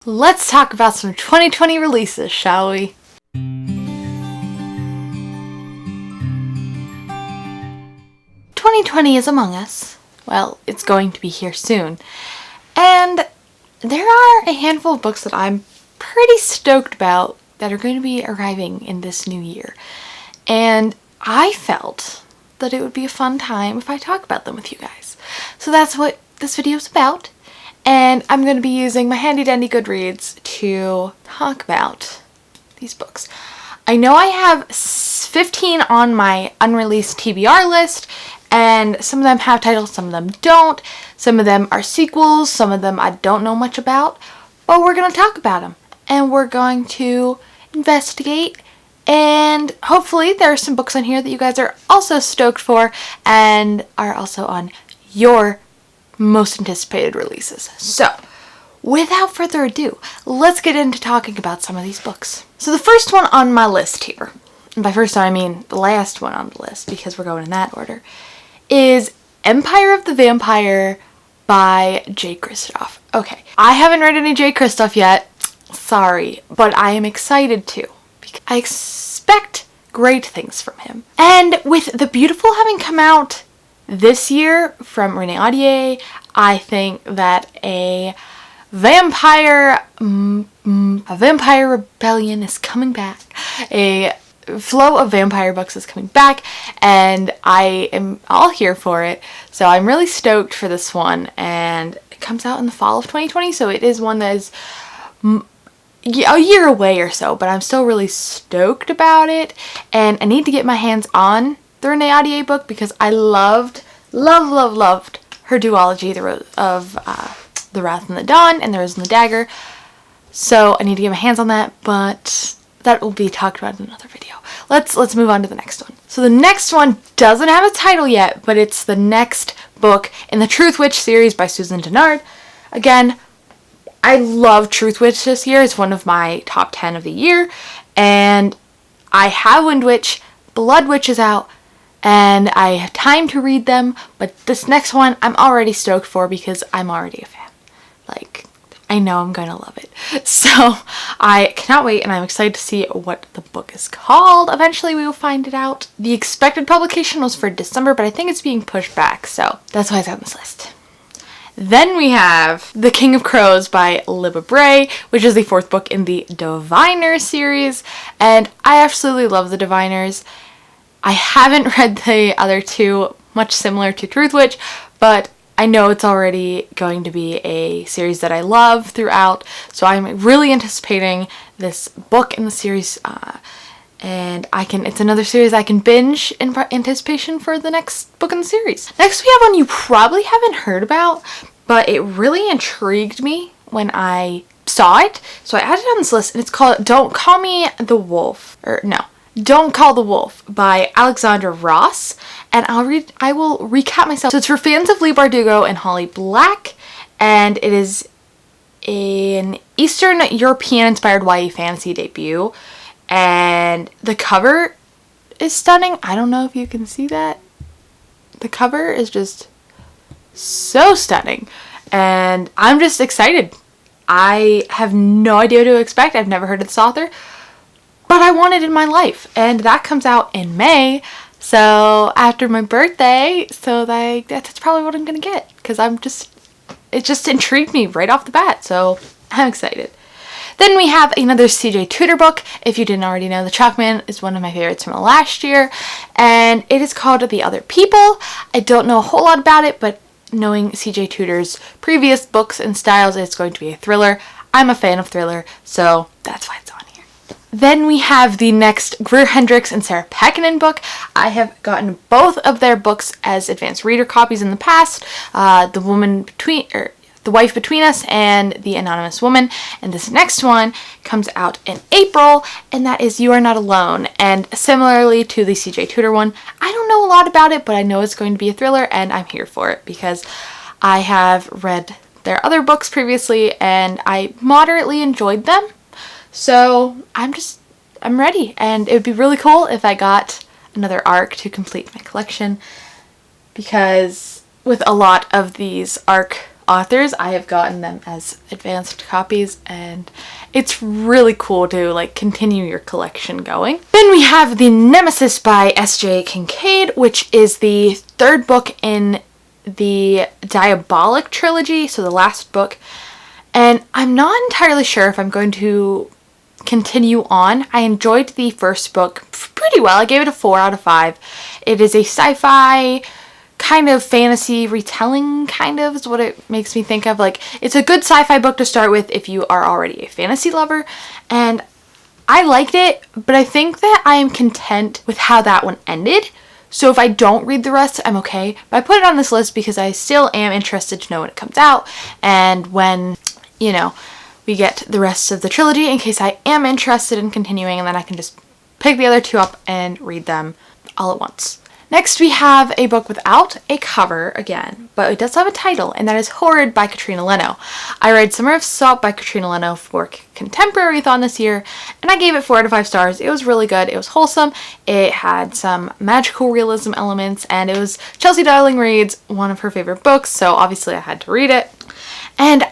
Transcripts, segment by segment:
Let's talk about some 2020 releases, shall we? 2020 is among us. Well, it's going to be here soon. And there are a handful of books that I'm pretty stoked about that are going to be arriving in this new year. And I felt that it would be a fun time if I talk about them with you guys. So that's what this video is about. And I'm going to be using my handy dandy Goodreads to talk about these books. I know I have 15 on my unreleased TBR list, and some of them have titles, some of them don't. Some of them are sequels, some of them I don't know much about, but we're going to talk about them. And we're going to investigate, and hopefully there are some books on here that you guys are also stoked for and are also on your most anticipated releases. So, without further ado, let's get into talking about some of these books. So the first one on my list here, and by first I mean the last one on the list because we're going in that order, is Empire of the Vampire by J. Kristoff. Okay, I haven't read any J. Kristoff yet, sorry, but I am excited to because I expect great things from him. And with The Beautiful having come out this year from Renee Audier, I think that a vampire rebellion is coming back. A flow of vampire books is coming back, and I am all here for it. So I'm really stoked for this one, and it comes out in the fall of 2020, so it is one that is a year away or so, but I'm still really stoked about it, and I need to get my hands on the Renee Audier book because I loved her duology, The Wrath and the Dawn and The Rose and the Dagger. So I need to get my hands on that, but that will be talked about in another video. Let's move on to the next one. So the next one doesn't have a title yet, but it's the next book in the Truth Witch series by Susan Dennard. Again, I love Truth Witch this year. It's one of my top 10 of the year, and I have Wind Witch. Blood Witch is out, and I have time to read them, but this next one I'm already stoked for because I'm already a fan. Like, I know I'm gonna love it. So I cannot wait, and I'm excited to see what the book is called. Eventually we will find it out. The expected publication was for December, but I think it's being pushed back, so that's why it's on this list. Then we have The King of Crows by Libba Bray, which is the fourth book in the Diviners series, and I absolutely love the Diviners. I haven't read the other two, much similar to Truth Witch, but I know it's already going to be a series that I love throughout, so I'm really anticipating this book in the series, and it's another series I can binge in anticipation for the next book in the series. Next we have one you probably haven't heard about, but it really intrigued me when I saw it, so I added it on this list, and it's called Don't Call the Wolf by Alexandra Ross, and I will recap myself. So it's for fans of Leigh Bardugo and Holly Black, and it is an Eastern European inspired YA fantasy debut, and the cover is stunning. I don't know if you can see that. The cover is just so stunning, and I'm just excited. I have no idea what to expect. I've never heard of this author, but I want it in my life, and that comes out in May, so after my birthday, so that's probably what I'm gonna get, because it just intrigued me right off the bat, so I'm excited. Then we have another CJ Tudor book. If you didn't already know, The Chalkman is one of my favorites from last year, and it is called The Other People. I don't know a whole lot about it, but knowing CJ Tudor's previous books and styles, it's going to be a thriller. I'm a fan of thriller, so that's why it's on here. Then we have the next Greer Hendricks and Sarah Pekkanen book. I have gotten both of their books as advanced reader copies in the past. The Wife Between Us and The Anonymous Woman. And this next one comes out in April, and that is You Are Not Alone. And similarly to the CJ Tudor one, I don't know a lot about it, but I know it's going to be a thriller, and I'm here for it because I have read their other books previously, and I moderately enjoyed them. So I'm ready, and it would be really cool if I got another arc to complete my collection, because with a lot of these arc authors. I have gotten them as advanced copies, and it's really cool to like continue your collection going. Then we have The Nemesis by S.J. Kincaid, which is the third book in the Diabolic trilogy, so the last book. And I'm not entirely sure if I'm going to continue on. I enjoyed the first book pretty well. I gave it a 4 out of 5. It is a sci-fi kind of fantasy retelling, kind of is what it makes me think of. Like, it's a good sci-fi book to start with if you are already a fantasy lover, and I liked it, but I think that I am content with how that one ended. So if I don't read the rest, I'm okay. But I put it on this list because I still am interested to know when it comes out, and when, you know, we get the rest of the trilogy, in case I am interested in continuing, and then I can just pick the other 2 up and read them all at once. Next, we have a book without a cover again, but it does have a title, and that is Horrid by Katrina Leno. I read Summer of Salt by Katrina Leno for Contemporary-thon this year, and I gave it 4 out of 5 stars. It was really good. It was wholesome. It had some magical realism elements, and it was Chelsea Darling reads one of her favorite books, so obviously I had to read it. And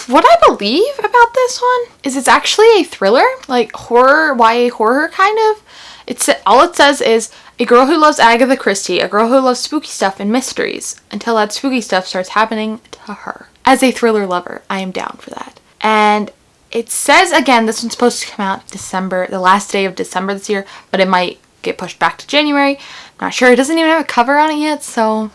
what I believe about this one is it's actually a thriller, like horror, YA horror kind of. All it says is, a girl who loves Agatha Christie, a girl who loves spooky stuff and mysteries, until that spooky stuff starts happening to her. As a thriller lover, I am down for that. And it says, again, this one's supposed to come out December, the last day of December this year, but it might get pushed back to January. I'm not sure. It doesn't even have a cover on it yet, so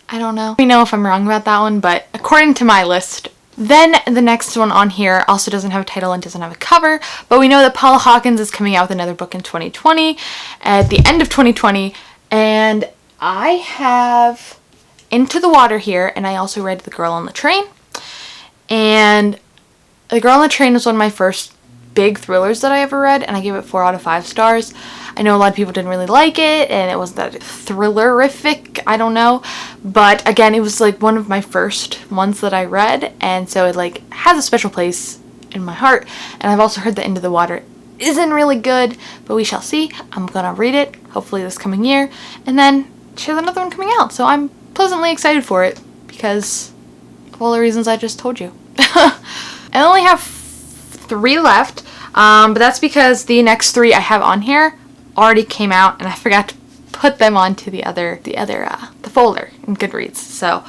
I don't know. Let me know if I'm wrong about that one, but according to my list. Then the next one on here also doesn't have a title and doesn't have a cover, but we know that Paula Hawkins is coming out with another book in 2020, at the end of 2020, and I have Into the Water here, and I also read The Girl on the Train, and The Girl on the Train was one of my first big thrillers that I ever read, and I gave it 4 out of 5 stars. I know a lot of people didn't really like it, and it wasn't that thrillerific, I don't know, but again, it was like one of my first ones that I read, and so it like has a special place in my heart. And I've also heard that Into the Water isn't really good, but we shall see. I'm gonna read it, hopefully this coming year, and then she has another one coming out, so I'm pleasantly excited for it because of all the reasons I just told you. I only have 3 left, but that's because the next 3 I have on here already came out, and I forgot to put them onto the folder in Goodreads. So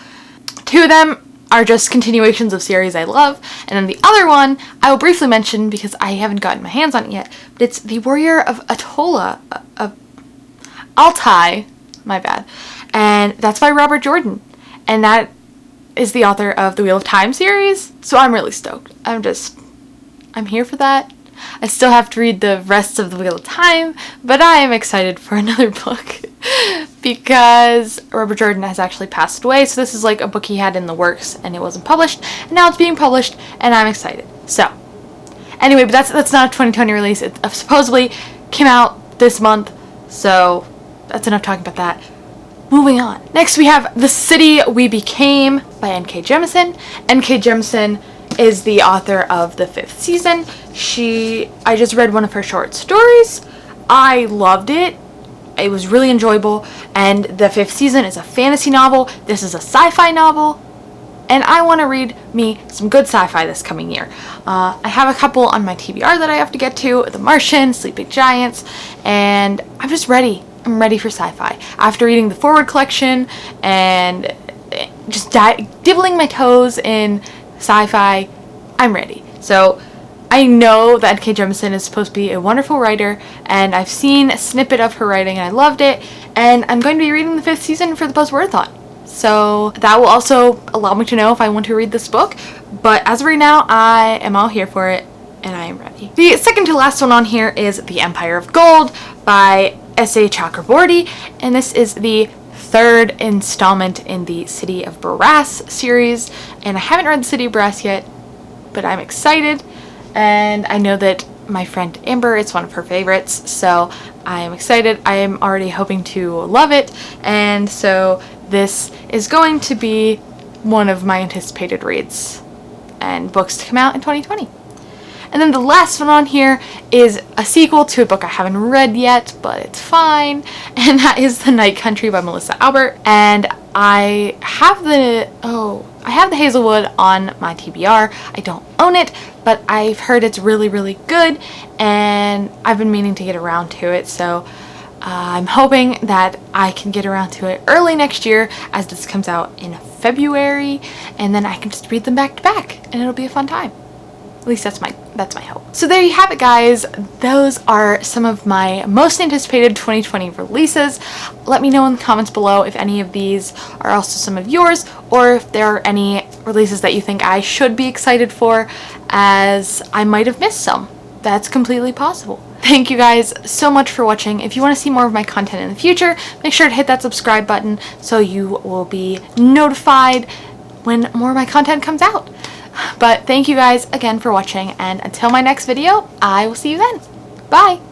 2 of them are just continuations of series I love, and then the other one I will briefly mention because I haven't gotten my hands on it yet, but it's The Warrior of Altai, my bad, and that's by Robert Jordan, and that is the author of the Wheel of Time series, so I'm really stoked. I'm here for that. I still have to read the rest of the Wheel of Time, but I am excited for another book because Robert Jordan has actually passed away, so this is like a book he had in the works and it wasn't published, and now it's being published, and I'm excited. So, anyway, but that's not a 2020 release. It supposedly came out this month, so that's enough talking about that. Moving on. Next we have The City We Became by N.K. Jemisin. N.K. Jemisin is the author of the 5th season. I just read one of her short stories. I loved it. It was really enjoyable, and the 5th season is a fantasy novel. This is a sci-fi novel, and I want to read me some good sci-fi this coming year. I have a couple on my TBR that I have to get to, The Martian, Sleeping Giants, and I'm just ready. I'm ready for sci-fi. After reading the Forward collection and just dibbling my toes in sci-fi, I'm ready. So I know that N.K. Jemisin is supposed to be a wonderful writer, and I've seen a snippet of her writing and I loved it, and I'm going to be reading the 5th season for the Post-Word-a-thon. So that will also allow me to know if I want to read this book, but as of right now, I am all here for it, and I am ready. The second to last one on here is The Empire of Gold by S.A. Chakraborty, and this is the 3rd installment in the City of Brass series, and I haven't read the City of Brass yet, but I'm excited, and I know that my friend Amber, it's one of her favorites, so I am excited. I am already hoping to love it, and so this is going to be one of my anticipated reads and books to come out in 2020. And then the last one on here is a sequel to a book I haven't read yet, but it's fine, and that is The Night Country by Melissa Albert. And I have I have the Hazelwood on my TBR. I don't own it, but I've heard it's really, really good, and I've been meaning to get around to it, so I'm hoping that I can get around to it early next year, as this comes out in February, and then I can just read them back to back, and it'll be a fun time. At least that's my hope. So there you have it, guys. Those are some of my most anticipated 2020 releases. Let me know in the comments below if any of these are also some of yours, or if there are any releases that you think I should be excited for, as I might have missed some. That's completely possible. Thank you guys so much for watching. If you want to see more of my content in the future, make sure to hit that subscribe button so you will be notified when more of my content comes out. But thank you guys again for watching, and until my next video, I will see you then. Bye!